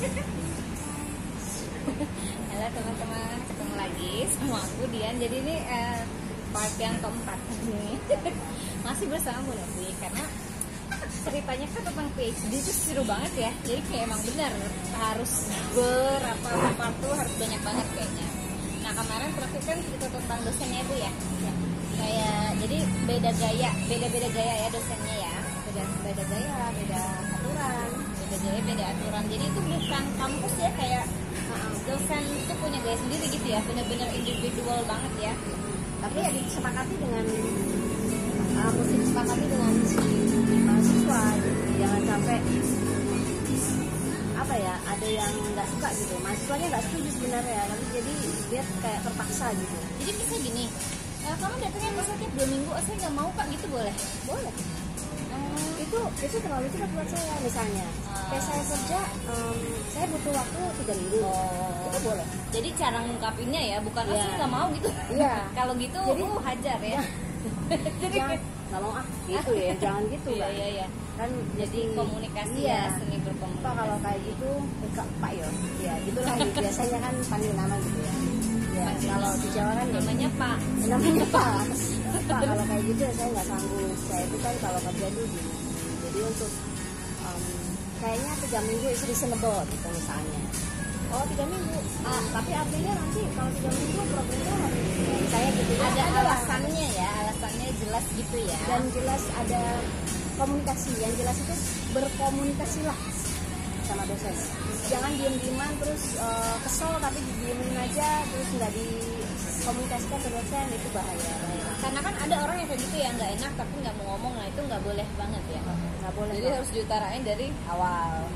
Halo teman-teman, ketemu lagi sama aku Dian. Jadi ini part yang keempat ini masih bersama Bu Novi, karena ceritanya kan tentang PhD itu seru banget ya. Jadi kayak emang benar harus part tuh harus banyak banget kayaknya. Nah kemarin terakhir kan cerita tentang dosennya itu ya. Kayak jadi beda gaya ya dosennya ya. Beda gaya, beda aturan. Jadi itu bukan kampus ya, kayak dosen itu punya gaya sendiri gitu ya, benar-benar individual banget ya. Tapi ya disepakati dengan mesti disepakati dengan si mahasiswa gitu. Jangan sampai apa ya, ada yang nggak suka gitu, mahasiswanya nggak setuju sebenarnya, tapi jadi dia kayak terpaksa gitu. Jadi bisa gini, kamu datangnya masa tiap 2 minggu, saya nggak mau kak gitu, boleh? Itu terlalu cepat buat saya. Misalnya kayak saya kerja, saya butuh waktu 3 minggu, itu boleh. Jadi cara ngungkapinnya ya, bukan saya nggak mau gitu. Iya. Kalau gitu jadi, hajar ya. Jadi nggak mau gitu ya, jangan gitu kan. Iya. Kan jadi komunikasi ya, seni berkomunikasi. Pak kalau kayak gitu, Pak yo, ya gitulah. Biasanya kan panggil nama gitu ya. Ya kalau di Jawa kan namanya Pak. Pak kalau kayak gitu ya saya nggak sanggup. Saya itu kan kalau kerja dulu gini. Jadi untuk kayaknya 3 minggu itu reasonable gitu misalnya. Oh 3 minggu. Tapi artinya nanti kalau 3 minggu programnya harus saya gitu ya. Ada alasannya ya, alasannya jelas gitu ya. Dan jelas ada komunikasi, yang jelas itu berkomunikasilah sama dosen. Jangan diem-dieman terus kesel tapi didiemin aja terus nggak dikomunikasikan ke dosen, itu bahaya. Karena kan ada orang yang kayak gitu ya, nggak enak tapi nggak mau ngomong, nah itu nggak boleh banget ya. Nggak boleh. Jadi harus diutarain dari awal.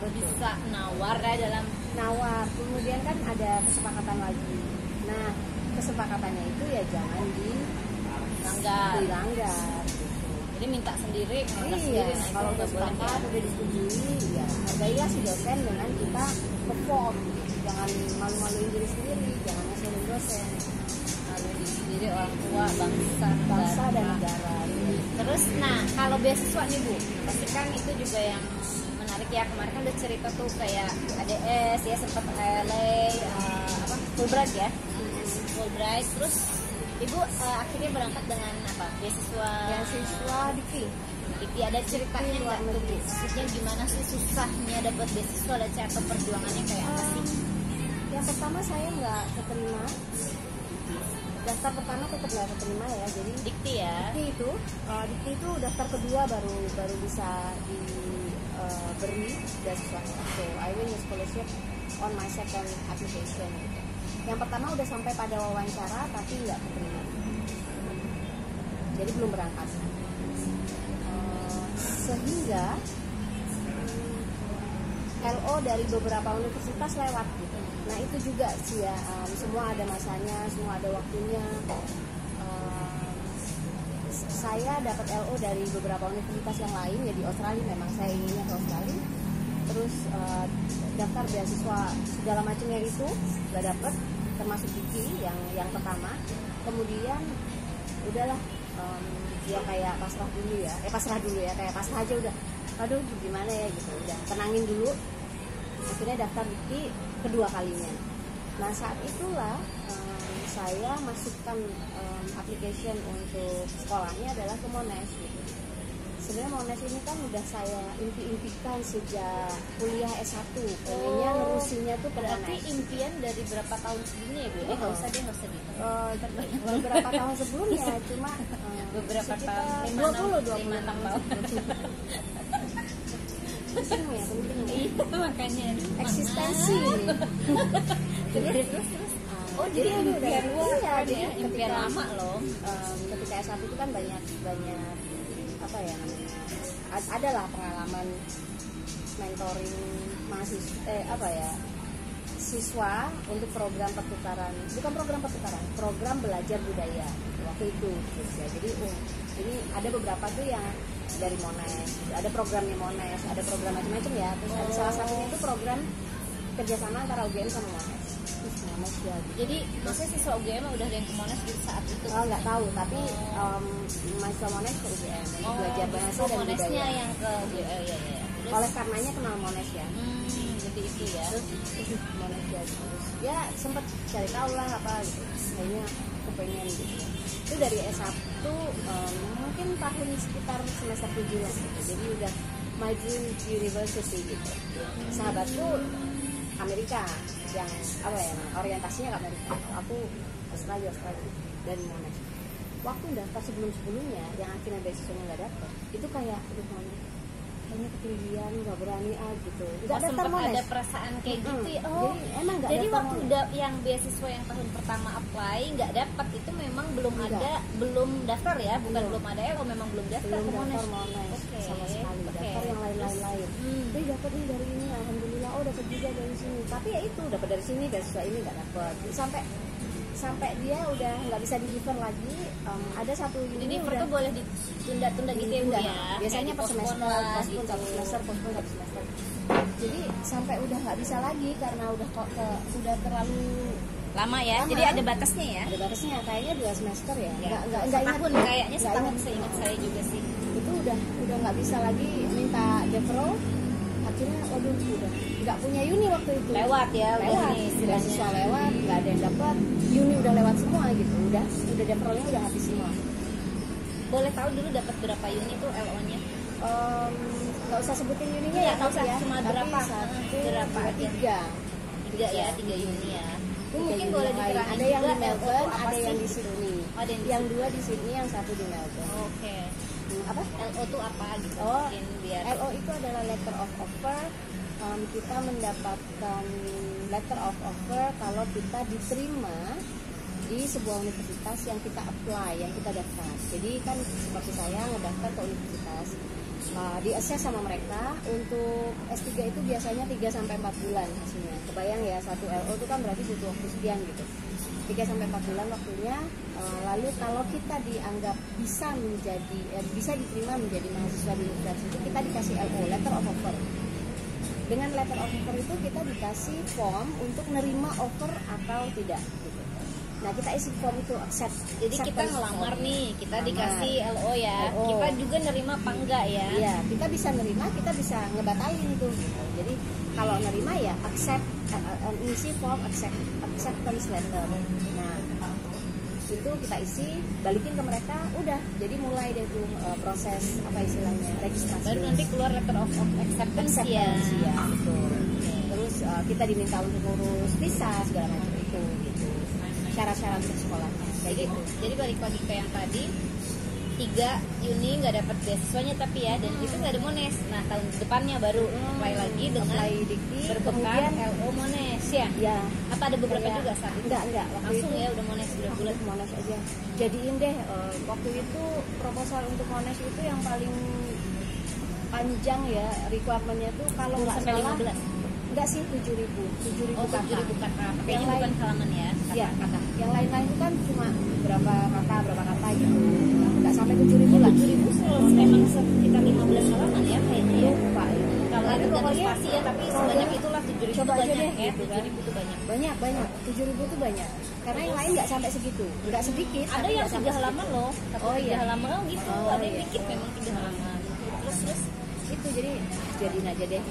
Bisa nawar ya, dalam nawar. Kemudian kan ada kesepakatan lagi. Nah kesepakatannya itu ya jangan dilanggar. Jadi minta sendiri, iya, kalau udah sepakat, udah disetujui, ya hargailah si dosen dengan kita perform. Jangan malu-maluin diri sendiri, jangan ngeselin dosen. Malu diri sendiri, orang tua, bangsa dan negara. Terus, nah kalau beasiswa nih Bu, pasti kan itu juga yang menarik ya. Kemarin kan udah cerita tuh kayak ADS ya, sempat LA, Fulbright ya, Fulbright. Terus Ibu akhirnya berangkat dengan apa? Beasiswa Dikti. Ada ceritanya nggak tuh? Maksudnya gimana sih susahnya dapat beasiswa, dan cara perjuangannya kayak apa sih? Yang pertama saya nggak keterima. Daftar pertama tetap nggak keterima ya. Jadi Dikti ya. Dikti itu daftar kedua baru bisa diberi beasiswa. So I win the scholarship on my second application. Yang pertama udah sampai pada wawancara tapi nggak keterima, jadi belum berangkat. Sehingga LO dari beberapa universitas lewat gitu. Nah itu juga sih ya, semua ada masanya, semua ada waktunya. Saya dapat LO dari beberapa universitas yang lain ya, di Australia, memang saya inginnya ke Australia. Terus daftar beasiswa segala macamnya itu nggak dapet, termasuk Dikti yang pertama. Kemudian udahlah, dia kayak pasrah dulu ya, kayak pasrah aja udah. Aduh gimana ya gitu, udah tenangin dulu. Akhirnya daftar Dikti kedua kalinya. Nah saat itulah saya masukkan application untuk sekolahnya adalah ke Monash gitu. Sebenarnya Monash ini kan udah saya impikan sejak kuliah S1. Pengennya nerusinnya tuh ke Berarti Monash. Impian dari berapa tahun sebelumnya ya Bu? Nggak usah gitu. Beberapa tahun sebelumnya, cuma beberapa tahun, 20 tahun. Penting ya. Iya makanya Eksistensi. terus. Oh jadi impian luar iya, kan jadi ya, impian lama loh. Ketika S1 itu kan banyak apa ya namanya, adalah pengalaman mentoring mahasiswa, siswa untuk program belajar budaya waktu itu ya. Jadi ini ada beberapa tuh yang dari Monash, ada programnya Monash, ada program macam-macam ya. Terus ada salah satunya itu program kerjasama antara UGM sama Monash. Monash ya. Jadi maksudnya siswa UGM udah ada yang ke Monash di saat itu? Nggak tahu, tapi mahasiswa Monash ke UGM belajar bahasa dan budaya. Yang ke UGM, ya. Oleh karenanya kenal Monash ya. seperti itu ya. Terus Monash jadi terus ya sempat cari tahu lah apa gitu, kayaknya kepengen gitu. Itu dari S1 mungkin tahun sekitar semester 7 lah gitu. Jadi udah my dream university gitu. Sahabatku Amerika yang apa ya, orientasinya ke Amerika. Aku Australia dari Monash. Waktu daftar sebelumnya yang akhirnya beasiswanya nggak dapet, itu kayak aduh Monash kayaknya ketinggian, nggak berani gitu. Nggak daftar sempat Monash. ada perasaan kayak gitu ya. Oh, jadi emang nggak jadi daftar waktu yang beasiswa yang tahun pertama apply nggak dapat itu memang belum Enggak. ada, belum daftar ya, bukan belum ada LO, memang belum daftar belum ke daftar Monash. Monash Oke, sama sekali. oke. Daftar yang lain-lain. Tapi dapat nih dari ini, alhamdulillah. Oh dapat juga dari sini. Tapi ya itu dapat dari sini, beasiswa ini nggak dapat. Sampai dia udah nggak bisa di event lagi. Ada satu Jadi ini event tuh boleh ditunda-tunda gitu ya Bu ditunda. ya. Biasanya Kayak per di-postpone semester, lah, postpone gitu. satu semester, postpone satu semester. Jadi sampai udah nggak bisa lagi karena udah udah terlalu Lama ya. Lama. Jadi ada batasnya ya. ada batasnya, kayaknya 2 semester ya. Ya, Nggak setahun ingat. kayaknya, Nggak setahun ingat. seingat saya juga sih. Itu udah nggak bisa lagi minta deferral. Akhirnya waduh udah nggak punya uni waktu itu, Lewat ya, lewat ini istilahnya. beasiswa lewat, nggak ada yang dapat, uni udah lewat semua gitu, udah deferralnya udah habis semua. Boleh tahu dulu dapat berapa unit tuh LO-nya? Nggak usah sebutin uninya ya, Nggak usah, tapi ya cuma tapi berapa? satu, Berapa dua, aja? tiga. Tiga ya, 3 unit ya. Itu Tiga mungkin uni boleh yang lain. diterangin Ada yang juga di Melbourne, LO apa ada yang sih? di Sydney. Oh, ada yang di Yang Sydney. 2 di Sydney, yang 1 di Melbourne. Oke. Apa? LO tuh apa gitu? Oh, Mungkin biar LO itu adalah letter of offer. Kita mendapatkan letter of offer kalau kita diterima di sebuah universitas yang kita apply, yang kita daftar. Jadi kan seperti saya ngedaftar ke universitas, di assess sama mereka. Untuk S3 itu biasanya 3-4 bulan hasilnya. Kebayang ya, satu LO itu kan berarti butuh waktu sekian gitu. 3-4 bulan waktunya. Lalu kalau kita dianggap bisa diterima menjadi mahasiswa di universitas itu, kita dikasih LO, letter of offer. Dengan letter of offer itu kita dikasih form untuk nerima offer atau tidak gitu. Nah kita isi form itu accept. jadi kita acceptance ngelamar form. nih, kita Ngelamar. dikasih LO ya. LO. Kita juga nerima apa enggak ya? Iya, kita bisa nerima, kita bisa ngebatalin itu gitu. Jadi kalau nerima ya accept, isi form acceptance letter. Nah itu kita isi, balikin ke mereka, udah. Jadi mulai deh tuh proses apa istilahnya, registrasi. Baru nanti keluar letter of acceptance ya. ya betul. Terus kita diminta untuk ngurus visa segala macam itu gitu. Syarat-syarat untuk sekolahnya kayak gitu. Jadi balik lagi ke yang tadi, 3 uni nggak dapat beasiswanya tapi ya, dan itu nggak ada Monash. Nah tahun depannya baru apply lagi dengan Apply Dikti, berbekas kemudian LO Monash ya. ya Apa ada beberapa kayak- juga saat itu? enggak Langsung ya udah Monash udah bulat. Monash aja. Jadiin deh waktu itu proposal untuk Monash itu yang paling panjang ya, requirementnya tuh kalau nggak Sampai salah 15. enggak sih 7.000 Oh, kata. 7.000 kata. Kayaknya Yang bukan lain- halaman ya. Iya kata. Yang lain-lain itu kan cuma berapa kata gitu. Nggak sampai 7.000 lah. 7.000 emang sekitar 15 halaman ya kayaknya ya. Lupa ya. Kalau Tapi ada pokoknya spasi ya, tapi sebanyak itulah 7.000 coba aja banyak deh, ya. gitu kan. 7.000 itu banyak. banyak 7.000 tuh banyak. Karena yang lain nggak sampai segitu, nggak sedikit. Ada tapi yang nggak 3 sampai halaman segitu. loh. Oh, iya. 3 halaman oh, gitu. Oh, Ada yang iya. dikit memang 3 halaman. Terus Itu jadi jadiin aja deh.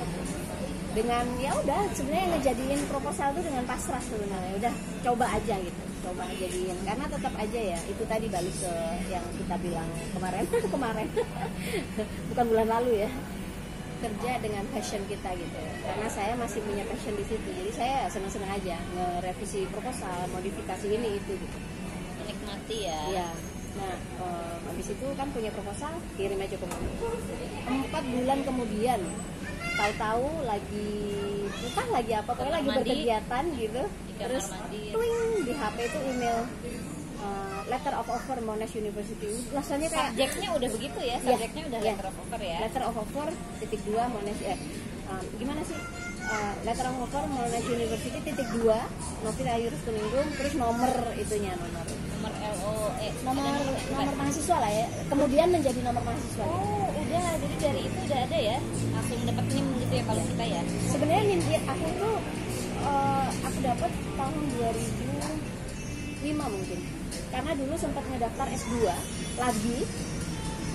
Dengan ya udah sebenarnya ngejadiin proposal tuh dengan pasrah sebenarnya. Udah coba aja gitu. Coba jadiin karena tetap aja ya itu tadi balik ke yang kita bilang kemarin bukan bulan lalu ya, kerja dengan passion kita gitu, karena saya masih punya passion di situ, jadi saya senang-senang aja ngerevisi proposal, modifikasi ini itu gitu. menikmati ya. Iya. Nah habis itu kan punya proposal, kirim aja ke mama. 4 bulan kemudian tahu-tahu lagi bukan lagi apa, pokoknya lagi Kamar mandi. berkegiatan gitu, Di kamar terus mandi. twing di HP itu email letter of offer Monash University. Rasanya kayak Subjeknya udah begitu ya, Iya, subjeknya udah iya. letter of offer ya. letter of offer .2 Monash gimana sih? Letter of offer Monash University .2 Novita Ayurus Kuningrum, terus nomor itunya nomor Nomor LO nomor mahasiswa lah ya. Kemudian menjadi nomor mahasiswa. Oh, udah. Jadi dari itu udah ada ya. Langsung dapat NIM gitu ya kalau kita ya. Sebenarnya mimpi aku tuh aku dapat tahun 2005 mungkin. Karena dulu sempat ngedaftar S2 lagi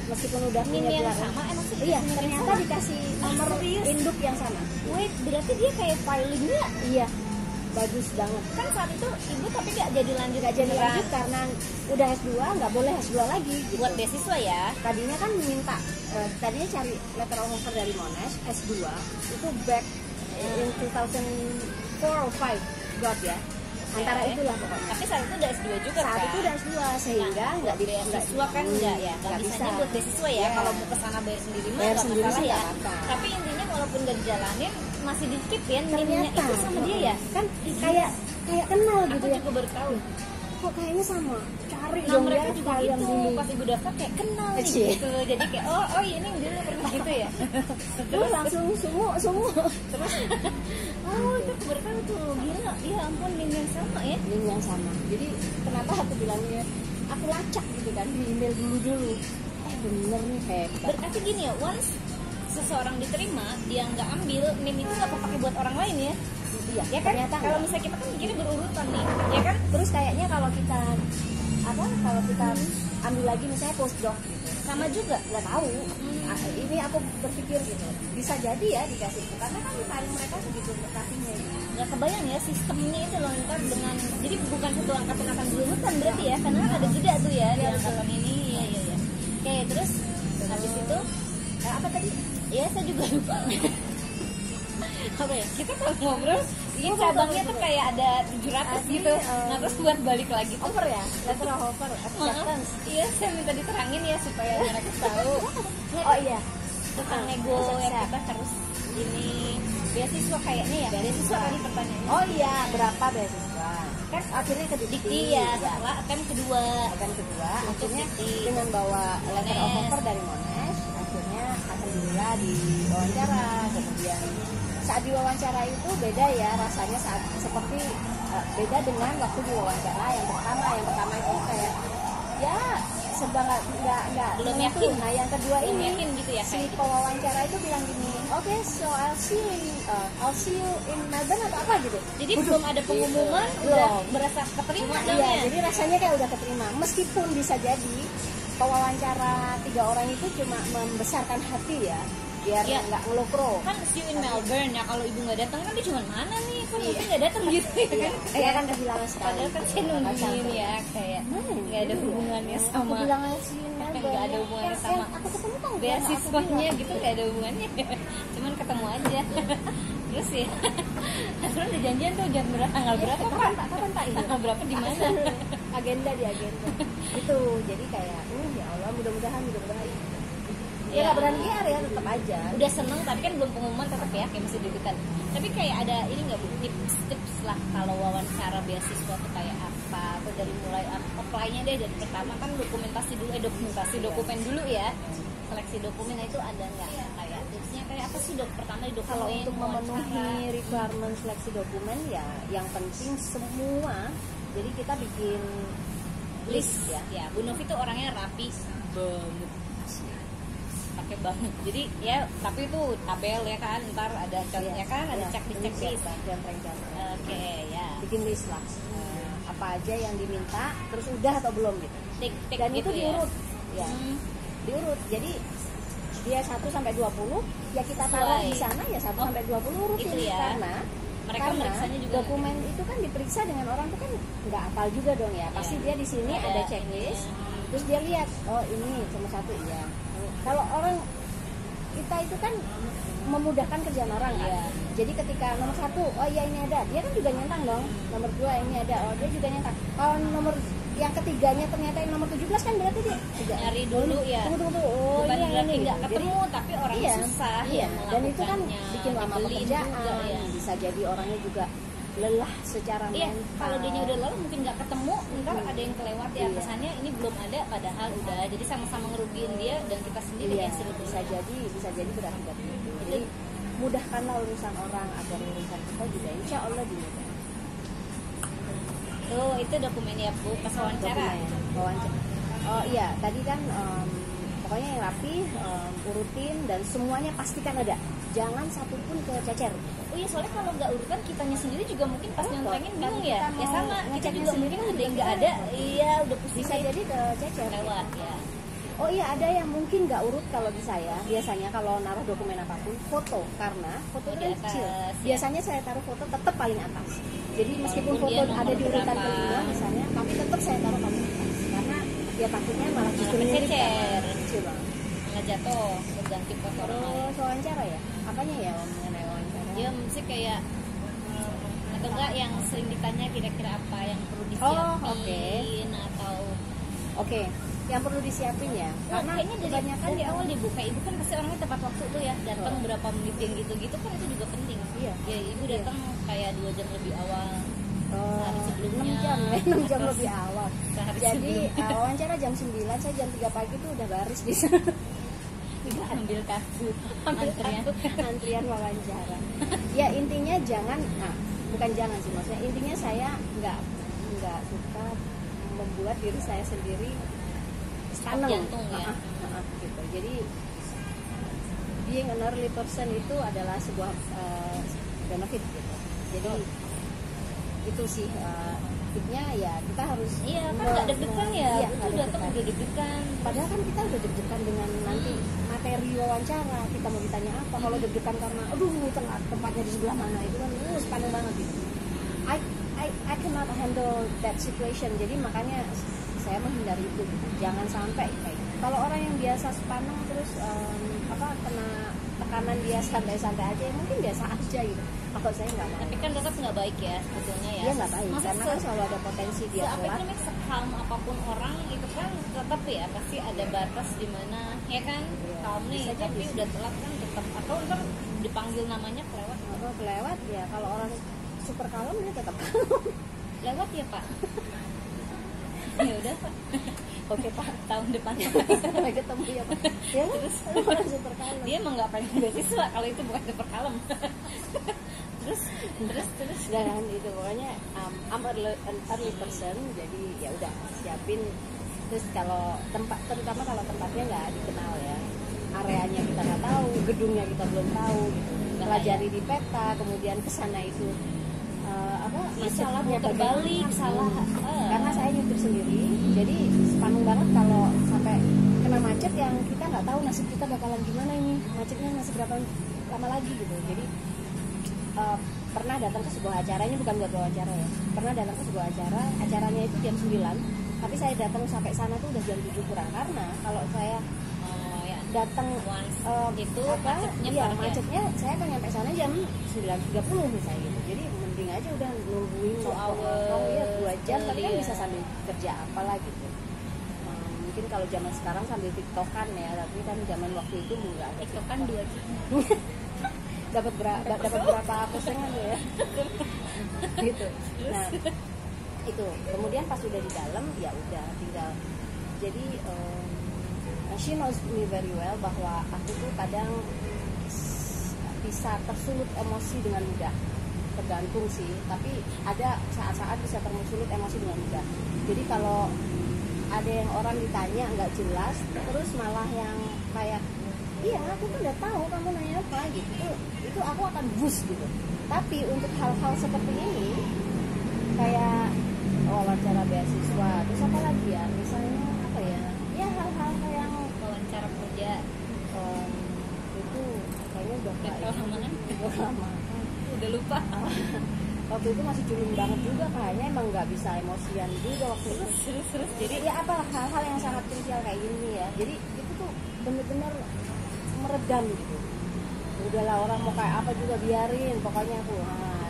meskipun udah punya NIM yang gelar. sama, emang sih Iya, NIM yang ternyata sama? dikasih nomor serius? induk yang sama. Wait, berarti dia kayak filingnya Iya, bagus banget. kan saat itu ibu tapi gak jadi lanjut Gak jadi beneran lanjut karena udah S2, nggak boleh S2 lagi gitu. buat beasiswa ya. Tadinya kan minta, tadinya cari letter of offer dari Monash S2 itu back in 2004 or 5 got ya, antara Oke. itulah pokoknya. Tapi saat itu udah S2 juga Saat kan? itu udah S2 sehingga nggak di beasiswa kan enggak ya, nggak bisanya buat beasiswa ya. Kalau mau ke sana bayar sendiri mah Bayar nggak sendiri masalah sih ya. nggak apa-apa. Tapi intinya walaupun nggak dijalanin masih di keep ya, NIM-nya ternyata itu sama dia ya. kan kayak kenal Aku gitu ya, juga baru tahu. kok kayaknya sama, cari Nah dong mereka ya juga file yang gitu, dulu. pas ibu daftar kayak kenal nih Cie. gitu. Jadi kayak oh ini dulu pernah gitu ya. Terus langsung sumu Oh itu aku baru tahu tuh, gila, ya ampun NIM yang sama ya. link yang sama. Jadi kenapa aku bilangnya aku lacak gitu kan di email dulu bener nih hebat. Berarti gini ya, once seseorang diterima, dia nggak ambil, NIM itu nggak kepake buat orang lain ya. Iya, Ya kan, ternyata kalau enggak. misalnya kita kan mikirnya berurutan nih, ya kan? Terus kayaknya kalau kita ambil lagi misalnya postdoc gitu, Sama juga. nggak tahu. Ini aku berpikir gitu, bisa jadi ya dikasih itu karena kan tarik mereka segitu berkasihnya gitu. Nggak kebayang ya sistemnya itu loh ntar dengan, jadi bukan satu angkatan akan berurutan berarti ya, karena kan ada jeda tuh ya di angkatan ini, iya. Oke, terus habis itu apa tadi? Ya saya juga lupa. Apa ya? Kita kalau ngobrol, ini cabangnya tuh kayak ada 700 gitu. Nah terus buat balik lagi tuh. Over ya, letter of offer, acceptance. Iya, saya minta diterangin ya supaya mereka tahu. Oh iya, Tentang nego ya kita harus ini beasiswa kayaknya ya. Beasiswa tadi pertanyaannya. oh iya, berapa beasiswa? Kan akhirnya ke Dikti ya, setelah attempt kedua. Akan kedua, Untuk akhirnya dikti. dengan bawa letter of Monash. offer dari Monash, akhirnya alhamdulillah diwawancara. Kemudian saat diwawancara itu beda ya rasanya saat seperti beda dengan waktu diwawancara yang pertama itu kayak ya serba nggak Belum menentu. yakin. Nah yang kedua Belum ini yakin gitu ya, si kayak gitu. pewawancara itu bilang gini, oke, so I'll see you in Melbourne atau apa gitu. Jadi belum ada pengumuman, Belum. udah berasa keterima dong Iya, ya. jadi rasanya kayak udah keterima. Meskipun bisa jadi pewawancara 3 orang itu cuma membesarkan hati ya, biar Iya. nggak ngelokro. Kan see you in Melbourne ya, kalau ibu nggak datang kan dia cuma mana nih, kan mungkin nggak datang gitu ya Iya, kan. saya kan kehilangan sekali. Padahal kan saya nungguin ya, kayak nggak ada hubungannya Aku sama bilang see you in Melbourne. nggak ada hubungannya sama aku ketemu kan beasiswanya gitu, nggak ada hubungannya. Cuman ketemu aja. Terus ya, terus udah janjian tuh jam berapa, tanggal berapa kapan Pak ini? tanggal berapa di mana? Agenda itu jadi kayak ya Allah mudah-mudahan ya Ya. nggak berani PR ya tetap aja. Udah seneng tapi kan belum pengumuman, tetap ya kayak masih deg-degan. Tapi kayak ada ini nggak Bu, tips lah kalau wawancara beasiswa tuh kayak apa, atau dari mulai apply-nya deh dari pertama kan dokumentasi dulu, dokumen dulu ya, seleksi dokumen itu ada nggak kayak tipsnya kayak apa sih pertama di dokumen? Kalau untuk wawancara. memenuhi requirement seleksi dokumen ya yang penting semua, jadi kita bikin list ya. Ya, Bu Novi tuh orangnya rapi banget. Pakai banget. Jadi ya, tapi itu tabel ya kan, ntar ada contohnya kan, ada checklist. dan rencana. Oke, ya. Bikin list lah. Apa aja yang diminta, terus udah atau belum gitu. Tik Dan gitu itu diurut, ya. Hmm. Diurut. Jadi dia 1 sampai 20, ya kita taruh di sana ya 1 sampai 20 urutin itu ya. karena Mereka meriksanya juga dokumen itu kan diperiksa dengan orang tuh kan nggak hafal juga dong ya. Pasti dia di sini ada checklist, terus dia lihat, oh ini cuma 1 iya. Kalau orang kita itu kan memudahkan kerjaan orang kan. Iya. Jadi ketika nomor 1, oh iya ini ada, dia kan juga nyentang dong. Nomor 2 ini ada, oh dia juga nyentang. Kalau nomor yang ketiganya ternyata yang nomor 17 kan berarti dia juga nyari dulu ya. Tunggu. Oh Bukan ini yang berarti ini. nggak Jadi, ketemu, tapi orangnya susah iya. ya Dan itu kan melakukannya. bikin lama Nyebelin pekerjaan, juga, ya. bisa jadi orangnya juga lelah secara Iya, mental. kalau dia udah lalu mungkin nggak ketemu, ntar ada yang kelewat ya, Iya. kesannya ini belum ada, padahal udah. Jadi sama-sama ngerugiin dia dan kita sendiri Iya, yang suruh bisa jadi berakibat itu. Jadi mudahkanlah urusan orang agar urusan kita juga insya Allah dimudahkan. Tuh, itu dokumen ya Bu, pas wawancara. Wawancara. Oh iya, tadi kan pokoknya yang rapi, urutin dan semuanya pastikan ada. Jangan satupun kececer. Oh iya, soalnya kalau nggak urutan kitanya sendiri juga mungkin pas nyontengin bingung Kalau ya. kita Ya mau sama, kita ngeceknya juga sendiri mungkin kan ada yang juga nggak ada. Iya, udah pusing Bisa jadi kececer. lewat ya. Oh iya, ada yang mungkin nggak urut kalau di saya. Biasanya kalau naruh dokumen apapun, foto, karena foto Oh, kan di atas, kecil. ya. Biasanya saya taruh foto tetap paling atas. Jadi meskipun Walaupun foto dia ada di nomor urutan berapa. kelima misalnya, tapi tetap saya taruh paling atas. Karena dia takutnya malah justru Malah mirip kececer. kan. Kecil banget. nggak jatuh berganti foto orang lain. Terus wawancara ya? Apanya ya mengenai wawancara? Dia mesti kayak atau enggak yang sering ditanya kira-kira apa yang perlu Oh, disiapin oke. atau Oke, yang perlu disiapin ya. karena Karena kayaknya kebanyakan dari dia awal dibuka ibu kan pasti orangnya tepat waktu tuh ya datang Oh. berapa menit yang gitu-gitu kan itu juga penting. Iya. Ya ibu Iya. datang kayak 2 jam lebih awal. Oh, Sehari 6 sebelumnya. jam ya, 6 jam Terus lebih awal. sehari Jadi sebelumnya. wawancara jam 9, saya jam 3 pagi tuh udah baris di sana. ambil kartu Ambil antrian. antrian wawancara. Ya intinya jangan, nah bukan jangan sih, maksudnya intinya saya nggak suka membuat diri saya sendiri Stop jantung ya. Gitu. Jadi being an early person itu adalah sebuah benefit gitu. Jadi itu sih tipnya ya kita harus Iya kan nggak deg-degan ya. Iya, Itu nggak datang deg-degan. udah deg-degan. Padahal kan kita udah deg-degan dengan nanti materi wawancara, kita mau ditanya apa. Kalau deg-degan karena aduh tempatnya di sebelah mana, itu kan sepanjang banget gitu. I cannot handle that situation. Jadi makanya saya menghindari itu gitu. Jangan sampai kayak kalau orang yang biasa sepaneng terus kena tekanan dia santai-santai aja, ya mungkin biasa aja gitu. Kalau saya nggak mau. Tapi kan tetap nggak baik ya sebetulnya ya. Dia nggak baik Masa karena kan selalu ada potensi dia apa telat. namanya sekalm apapun orang itu kan tetap ya pasti ada batas di mana ya kan Iya, kalm nih bisa tapi jadi. udah telat kan tetap atau ntar dipanggil namanya kelewat Kalau kelewat ya kalau orang super kalem dia tetap kalem. lewat ya pak ya udah pak Oke Pak, tahun depan sampai ketemu ya Pak. Ya terus orang super kalem. dia emang nggak pengen beasiswa kalau itu bukan super kalem terus Dan itu pokoknya I'm an early person, jadi ya udah siapin. Terus kalau tempat, terutama kalau tempatnya nggak dikenal ya, areanya kita nggak tahu, gedungnya kita belum tahu, gitu. Pelajari di peta, kemudian kesana itu salah macetnya muter balik salah karena saya nyetir sendiri, jadi sepaneng banget kalau sampai kena macet yang kita nggak tahu nasib kita bakalan gimana ini, macetnya masih berapa lama lagi gitu. Jadi pernah datang ke sebuah acara, ini bukan buat wawancara ya, pernah datang ke sebuah acara, acaranya itu jam 9, tapi saya datang sampai sana tuh udah jam 7 kurang, karena kalau saya ya datang itu macetnya iya, parah ya? macetnya saya akan nyampe sana jam 9.30 misalnya gitu. Jadi mending aja udah nungguin 2 hours, 2 jam, tapi kan iya. bisa sambil kerja apalah gitu. Mungkin kalau zaman sekarang sambil tiktokan ya, tapi kan zaman waktu itu nggak ada itu kan 2 jam dapat berapa persenan ya gitu. Nah itu kemudian pas udah di dalam ya udah tinggal jadi she knows me very well bahwa aku tuh kadang bisa tersulut emosi dengan mudah, tergantung sih, tapi ada saat-saat bisa tersulut emosi dengan mudah. Jadi kalau ada yang orang ditanya nggak jelas terus malah yang kayak iya aku tuh udah tahu kamu nanya apa gitu, itu aku akan bus gitu. Tapi untuk hal-hal seperti ini kayak wawancara beasiswa, terus apa lagi ya, misalnya apa ya, ya hal-hal yang wawancara kerja itu kayaknya udah lama kan udah lama. udah lupa Waktu itu masih culun banget juga, kayaknya emang nggak bisa emosian juga waktu itu. terus Jadi ya apa hal-hal yang sangat krusial kayak gini ya, jadi itu tuh bener-bener meredam gitu. Udahlah orang mau kayak apa juga biarin, pokoknya aku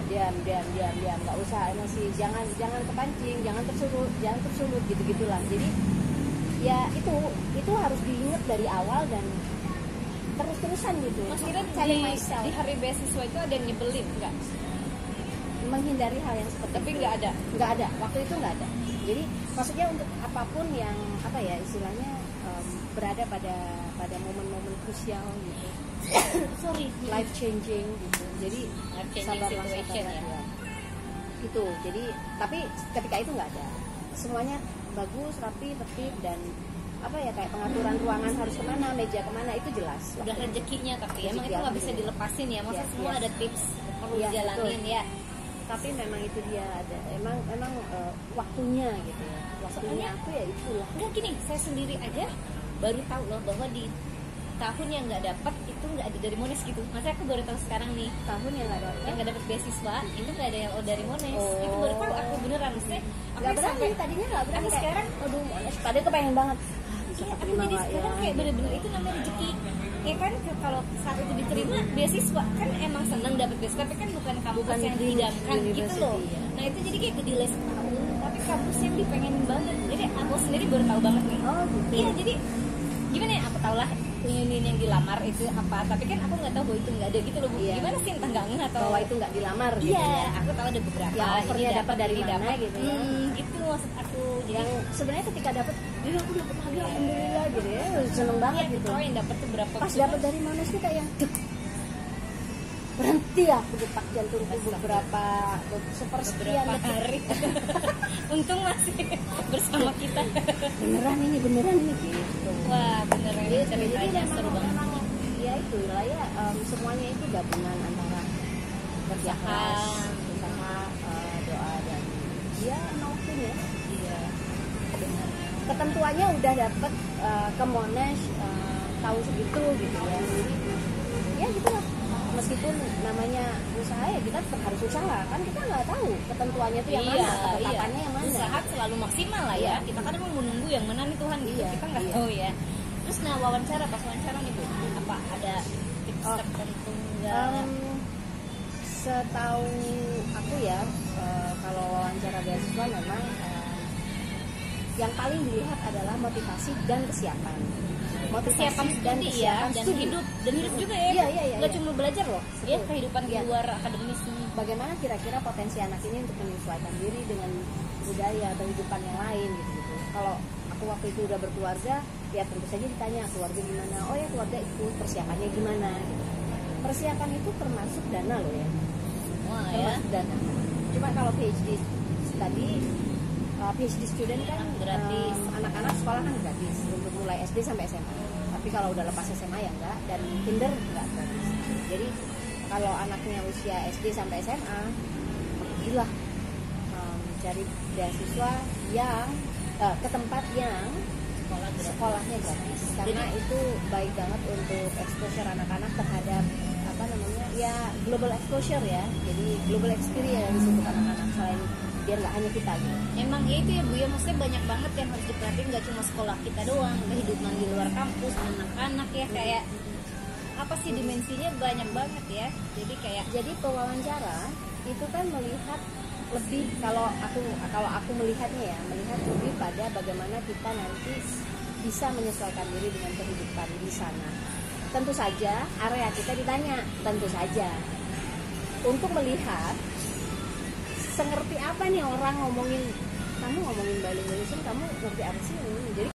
diam, nggak usah emosi, jangan kepancing, jangan tersulut gitu-gitulah. Jadi ya itu harus diingat dari awal dan terus-terusan gitu. maksudnya Telling di myself, hari beasiswa itu ada yang nyebelin enggak menghindari hal yang seperti tapi itu. nggak ada Waktu itu nggak ada. Jadi maksudnya untuk apapun yang apa ya istilahnya berada pada momen-momen krusial gitu, sorry life changing gitu. Jadi Life changing sabarlah situation ya. Itu jadi tapi ketika itu nggak ada, semuanya bagus, rapi, tertib, dan apa ya kayak pengaturan ruangan harus kemana, meja kemana, itu jelas. udah rezekinya tapi emang itu Rezeki nggak bisa alhamdulillah. dilepasin ya masa Iya, semua iya. ada tips perlu Iya, dijalanin betul. ya Tapi memang itu dia ada, emang waktunya gitu ya, waktunya aku ya itulah. enggak gini saya sendiri aja baru tahu loh bahwa di tahun yang nggak dapat itu nggak ada dari Mones gitu. Maksudnya aku baru tahu sekarang nih, Tahun yang yang nggak dapat beasiswa itu nggak ada yang dari Mones. Itu baru tahu aku beneran, maksudnya aku nggak berani, sampai tadinya nggak berani. aku Kayak, sekarang aduh Mones, tadi kepengen banget. Bisa iya, aku keterima jadi nggak sekarang ya? kayak bener-bener itu namanya rezeki ya kan. Kalau saat itu diterima beasiswa kan emang seneng dapat beasiswa, tapi kan bukan kampus Bukan yang di diidamkan gitu university, loh ya. Nah itu jadi kayak kedelay setahun tapi kampus yang dipengenin banget. Jadi aku sendiri baru tahu banget nih. Oh gitu. Iya, jadi gimana ya, aku tau lah union yang dilamar itu apa, tapi kan aku nggak tahu bahwa itu nggak ada gitu loh Bu. Iya. Gimana sih, entah nggak ngeh atau Bahwa itu nggak dilamar gitu iya, ya. aku tahu ada beberapa Yang offernya ini dapat dari ini mana dapat. gitu ya. Gitu maksud aku. Jadi Yang sebenarnya ketika dapat, ya aku dapat lagi alhamdulillah gitu ya, seneng banget iya, gitu. tahu yang dapat tuh berapa Pas gitu. dapat dari Mones tuh kayak yang dek, berhenti aku detak jantungku beberapa sepersekian berapa detik. hari. Untung masih bersama kita. Beneran ini gitu. Wah, beneran Jadi ceritanya memang, seru banget. memang ya itu lah ya, semuanya itu gabungan antara kerja keras, usaha, doa dan ya waktu ya. Iya. Benar. Ketentuannya udah dapet ke Monash tahun segitu gitu ya. Jadi ya gitu lah. Meskipun namanya usaha ya kita tetap harus usaha, kan kita nggak tahu ketentuannya itu yang mana, ketetapannya yang mana. Usaha selalu maksimal lah ya. Iya. Kita kan emang menunggu yang mana nih Tuhan gitu. Iya, Kita nggak iya. tahu ya. Terus nah wawancara, pas wawancara nih Bu, apa ada tips Oh. tertentu nggak? Setahu aku ya, kalau wawancara beasiswa memang yang paling dilihat adalah motivasi dan kesiapan. Kesiapan studi ya, dan studi. hidup juga ya. Iya. Nggak cuma belajar loh, ya Betul. kehidupan di Iya. luar akademis ini. Bagaimana kira-kira potensi anak ini untuk menyesuaikan diri dengan budaya atau kehidupan yang lain gitu. Kalau aku waktu itu udah berkeluarga, ya tentu saja ditanya keluarga gimana. Oh ya keluarga itu persiapannya gimana gitu. Persiapan itu termasuk dana loh ya. Wah ya. Termasuk dana. Cuma kalau PhD tadi PhD student kan Gratis. anak-anak sekolah kan gratis untuk mulai SD sampai SMA. Tapi kalau udah lepas SMA ya enggak, dan kinder enggak gratis. Jadi kalau anaknya usia SD sampai SMA, pergilah cari beasiswa yang ke tempat yang Sekolah gratis. sekolahnya gratis. Karena itu baik banget untuk exposure anak-anak terhadap apa namanya ya global exposure ya. Jadi global experience untuk anak-anak, selain biar nggak hanya kita gitu. Emang ya itu ya Bu ya, maksudnya banyak banget yang harus diperhatiin, nggak cuma sekolah kita doang, kehidupan di luar kampus, anak-anak ya, kayak apa sih dimensinya banyak banget ya. Jadi Pewawancara itu kan melihat lebih, kalau aku melihatnya ya, melihat lebih pada bagaimana kita nanti bisa menyesuaikan diri dengan kehidupan di sana. Tentu saja area kita ditanya, tentu saja untuk melihat sengerti apa nih orang ngomongin, kamu ngomongin bilingualism, kamu ngerti apa sih? Jadi